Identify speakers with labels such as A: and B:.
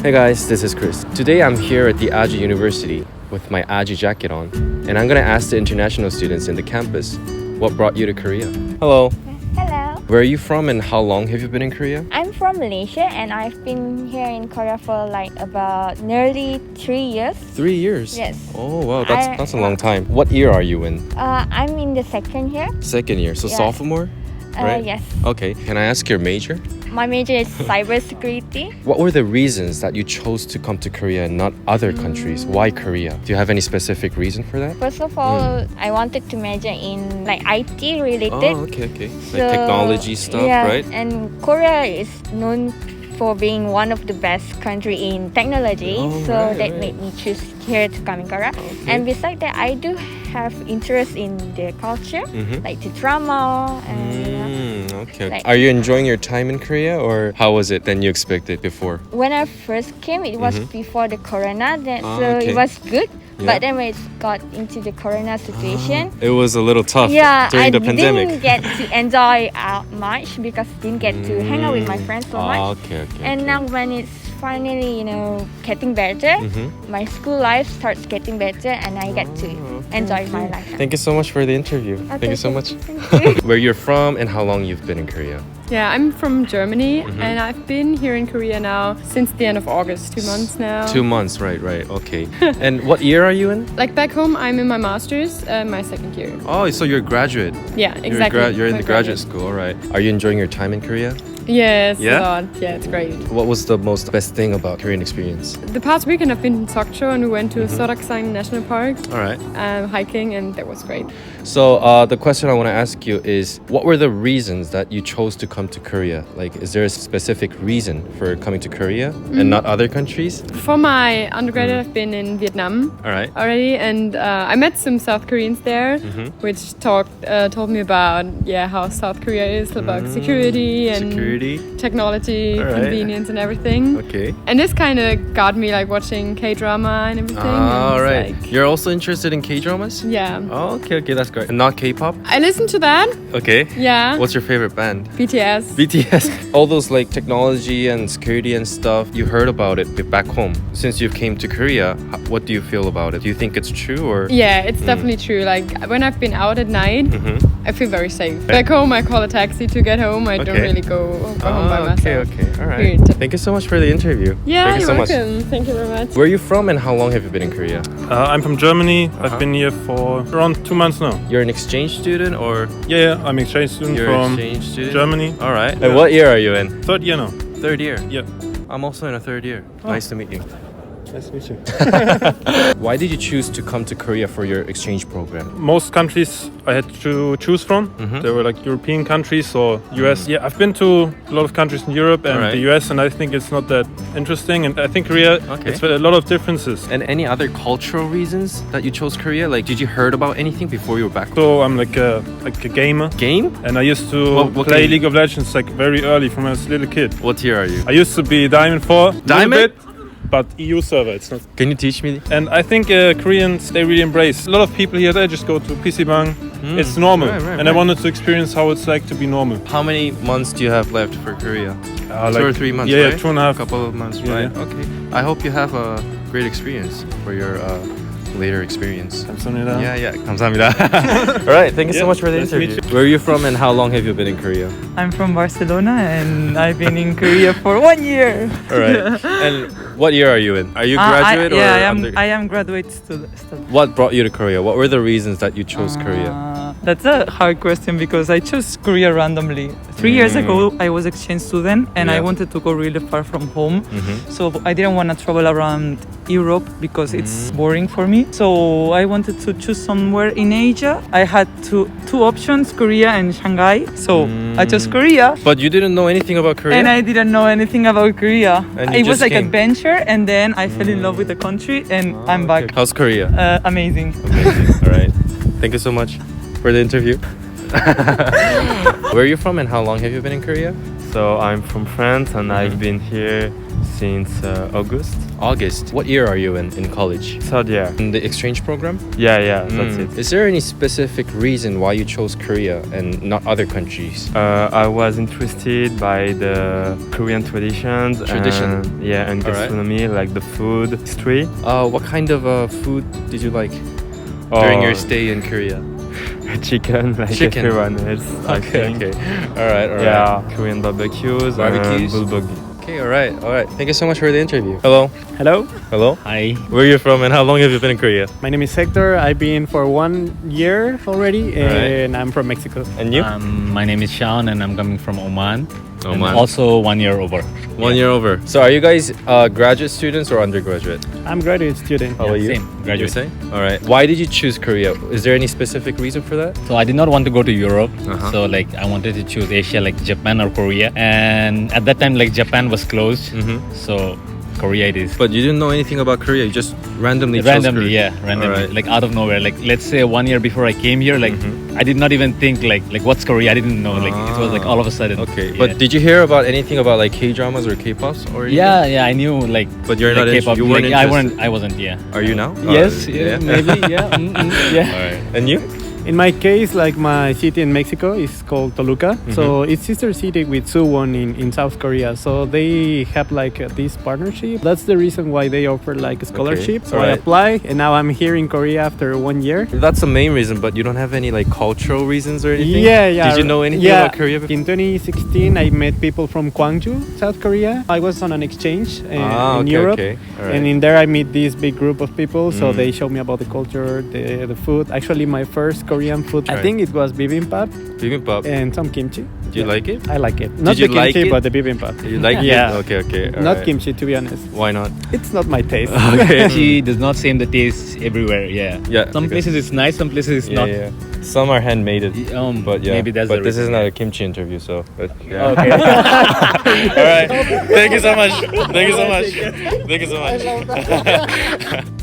A: Hey guys, this is Chris. Today I'm here at the Aji University with my Aji jacket on, and I'm gonna ask the international students in the campus what brought you to Korea. Hello.
B: Hello.
A: Where are you from and how long have you been in Korea?
B: I'm from Malaysia and I've been here in Korea for like about nearly 3 years.
A: 3 years?
B: Yes.
A: Oh wow, that's a long time. What year are you in?
B: I'm in the second year.
A: Second year, so
B: Yeah.
A: sophomore? Right?
B: Yes.
A: Okay, can I ask your major?
B: My major is cybersecurity.
A: What were the reasons that you chose to come to Korea and not other countries? Why Korea? Do you have any specific reason for that?
B: First of all, I wanted to major in like IT related.
A: Oh, okay. Like technology stuff,
B: yeah,
A: right?
B: And Korea is known for being one of the best country in technology,
A: Oh,
B: so
A: right,
B: that
A: right.
B: made me choose here to come in Korea.
A: Okay.
B: And besides that, I do have interest in the culture, like the drama and
A: Okay.
B: Like-
A: Are you enjoying your time in Korea or how was it than you expected before?
B: when I first came, it was before the corona, so
A: okay.
B: it was good.
A: Yeah.
B: But then when it got into the corona situation,
A: It was a little tough
B: yeah,
A: during
B: I
A: the pandemic.
B: didn't get to enjoy out much because didn't get to hang out with my friends so much.
A: Okay.
B: And now when it's finally, getting better, my school life starts getting better and I get to enjoy my life.
A: Thank you so much for the interview. Thank you so much. Where you're from and how long you've been in Korea?
C: Yeah, I'm from Germany and I've been here in Korea now since the end of August, 2 months now.
A: 2 months, right. Okay. And what year are you in?
C: Like back home, I'm in my master's, my second year.
A: Oh, so you're a graduate.
C: Yeah, exactly.
A: You're in
C: My
A: the graduate school, all right. Are you enjoying your time in Korea?
C: Yes,
A: Yeah?
C: a lot. Yeah, it's great.
A: What was the most best thing about Korean experience?
C: The past weekend I've been in Sokcho and we went to Soraksang National Park
A: All right.
C: hiking and that was great.
A: So the question I want to ask you is, what were the reasons that you chose to come to Korea? Like, is there a specific reason for coming to Korea and not other countries?
C: For my undergraduate, I've been in Vietnam
A: All right.
C: already, and I met some South Koreans there, which told me about how South Korea is about security and technology,
A: All right.
C: convenience, and everything.
A: Okay.
C: And this kind of got me like watching K-drama and everything. and
A: All
C: it's
A: right.
C: like-
A: You're also interested in K-dramas?
C: yeah.
A: Oh, okay, that's great. And not K-pop?
C: I listen to that.
A: Okay.
C: Yeah.
A: What's your favorite band?
C: BTS.
A: BTS. All those like technology and security and stuff, you heard about it back home. Since you came to Korea, what do you feel about it? Do you think it's true or?
C: Yeah, it's definitely true. Like when I've been out at night, I feel very safe. Back home, I call a taxi to get home. I don't
A: Okay.
C: really go home by myself.
A: Okay. All right.
C: Here.
A: Thank you so much for the interview.
C: Yeah,
A: Thank you
C: you're
A: so much.
C: welcome. Thank you very much.
A: Where are you from and how long have you been in Korea?
D: I'm from Germany. I've been here for around 2 months now.
A: You're an exchange student or
D: Yeah, I'm exchange student
A: you're
D: from
A: an exchange student?
D: Germany.
A: All right.
D: Yeah.
A: And what year are you in?
D: Third year now.
A: Third year.
D: Yeah.
A: I'm also in a third year. Nice to meet you.
D: Nice to meet you.
A: Why did you choose to come to Korea for your exchange program?
D: Most countries I had to choose from. They were like European countries or US. Yeah, I've been to a lot of countries in Europe and
A: Alright.
D: the US, and I think it's not that interesting. And I think Korea,
A: Okay.
D: it's a lot of differences.
A: And any other cultural reasons that you chose Korea? Like, did you heard about anything before you were back?
D: So I'm like a gamer,
A: Game?
D: and I used to
A: What
D: play
A: game?
D: League of Legends like very early from when I was a little kid.
A: What tier are you?
D: I used to be Diamond 4, little
A: Diamond?
D: bit, but EU server. It's not.
A: Can you teach me?
D: And I think Koreans, they really embrace. A lot of people here, they just go to PC Bang. It's normal.
A: Right,
D: and I wanted to experience how it's like to be normal.
A: How many months do you have left for Korea? 2 or 3 months,
D: Yeah,
A: right?
D: 2.5.
A: Couple of months,
D: Yeah,
A: right?
D: yeah.
A: Okay. I hope you have a great experience for your later experience.
D: 감사합니다.
A: Yeah. 감사합니다. All right. Thank you so
D: Yeah,
A: much for the
D: nice to meet
A: interview. Where are you from and how long have you been in Korea?
E: I'm from Barcelona and I've been in Korea for 1 year.
A: All right. And what year are you in? Are you graduate or under-
E: I am graduate student.
A: What brought you to Korea? What were the reasons that you chose Korea?
E: That's a hard question because I chose Korea randomly. 3 years ago, I was exchange student and I
A: Yeah.
E: wanted to go really far from home. So I didn't want to travel around Europe because it's boring for me. So I wanted to choose somewhere in Asia. I had two options, Korea and Shanghai. So I chose Korea.
A: But you didn't know anything about Korea?
E: And I didn't know anything about Korea.
A: And you
E: It was
A: just
E: like
A: came.
E: adventure, and then I fell in love with the country, and I'm back.
A: How's Korea?
E: Amazing.
A: All right. Thank you so much for the interview. Where are you from and how long have you been in Korea?
F: So I'm from France and I've been here since August.
A: August. What year are you in college?
F: Third year.
A: In the exchange program?
F: Yeah, that's it.
A: Is there any specific reason why you chose Korea and not other countries?
F: I was interested by the Korean traditions.
A: Tradition.
F: And
A: All right.
F: gastronomy, like the food, history.
A: What kind of food did you like during your stay in Korea?
F: Chicken, like
A: Chicken.
F: everyone else. I think.
A: Okay. All right.
F: Yeah, Korean barbecues.
A: Barbecues?
F: And bulgogi.
A: Okay, all right. Thank you so much for the interview. Hello.
G: Hello.
A: Hi. Where are you from and how long have you been in Korea?
G: My name is Hector. I've been for 1 year already, and I'm from Mexico.
A: And you?
H: My name is Sean and I'm coming from Oman. And
A: Oman.
H: also 1 year over.
A: 1 year over. So are you guys graduate students or undergraduate?
G: I'm graduate student.
A: How about you?
H: Same,
A: You're
H: graduate.
A: same? All right. Why did you choose Korea? Is there any specific reason for that?
H: So I did not want to go to Europe.
A: Uh-huh.
H: So like I wanted to choose Asia like Japan or Korea. And at that time like Japan was closed. So Korea it is.
A: But you didn't know anything about Korea. You just randomly chose
H: Randomly,
A: Korea.
H: yeah, randomly,
A: All right.
H: like out of nowhere. Like let's say 1 year before I came here, like I did not even think like what's Korea. I didn't know. Like it was like all of a sudden.
A: Okay.
H: Yeah.
A: But did you hear about anything about like K-dramas or K-pops or anything?
H: Yeah, I knew like.
A: But you're
H: like
A: not
H: K-pop,
A: you weren't
H: like,
A: interested?
H: I wasn't. Yeah.
A: Are you now?
H: Yes. Yeah. Maybe. Yeah. Yeah.
A: All right. And you?
G: In my case, like my city in Mexico is called Toluca. So it's sister city with Suwon in South Korea. So they have like this partnership. That's the reason why they offer like a scholarship. So I
A: Alright.
G: apply, and now I'm here in Korea after 1 year.
A: That's the main reason, but you don't have any like cultural reasons or anything?
G: Yeah.
A: Did you know anything about Korea before?
G: In 2016, I met people from Gwangju, South Korea. I was on an exchange in Europe.
A: Okay. All right.
G: And in there, I meet this big group of people. So they show me about the culture, the food. Actually, my first Korean food, I
A: Right.
G: think it was bibimbap
A: Bibimbap.
G: and some kimchi.
A: Do you like it?
G: I like it. Not
A: you
G: the kimchi,
A: like it?
G: but the bibimbap.
A: You like
G: Yeah.
A: it? Okay. All
G: Not
A: right.
G: kimchi, to be honest.
A: Why not?
G: It's not my taste.
A: Okay.
H: She does not same the taste everywhere. Yeah.
A: Yeah,
H: Some
A: because-
H: places it's nice. Some places it's not.
A: Yeah. Some are handmade. But yeah.
H: Maybe that's
A: but
H: the
A: this is
H: reason,
A: not
H: yeah.
A: a kimchi interview, so. But, yeah.
H: Okay.
A: All right. Thank you so much. Thank you so much. Thank you so much.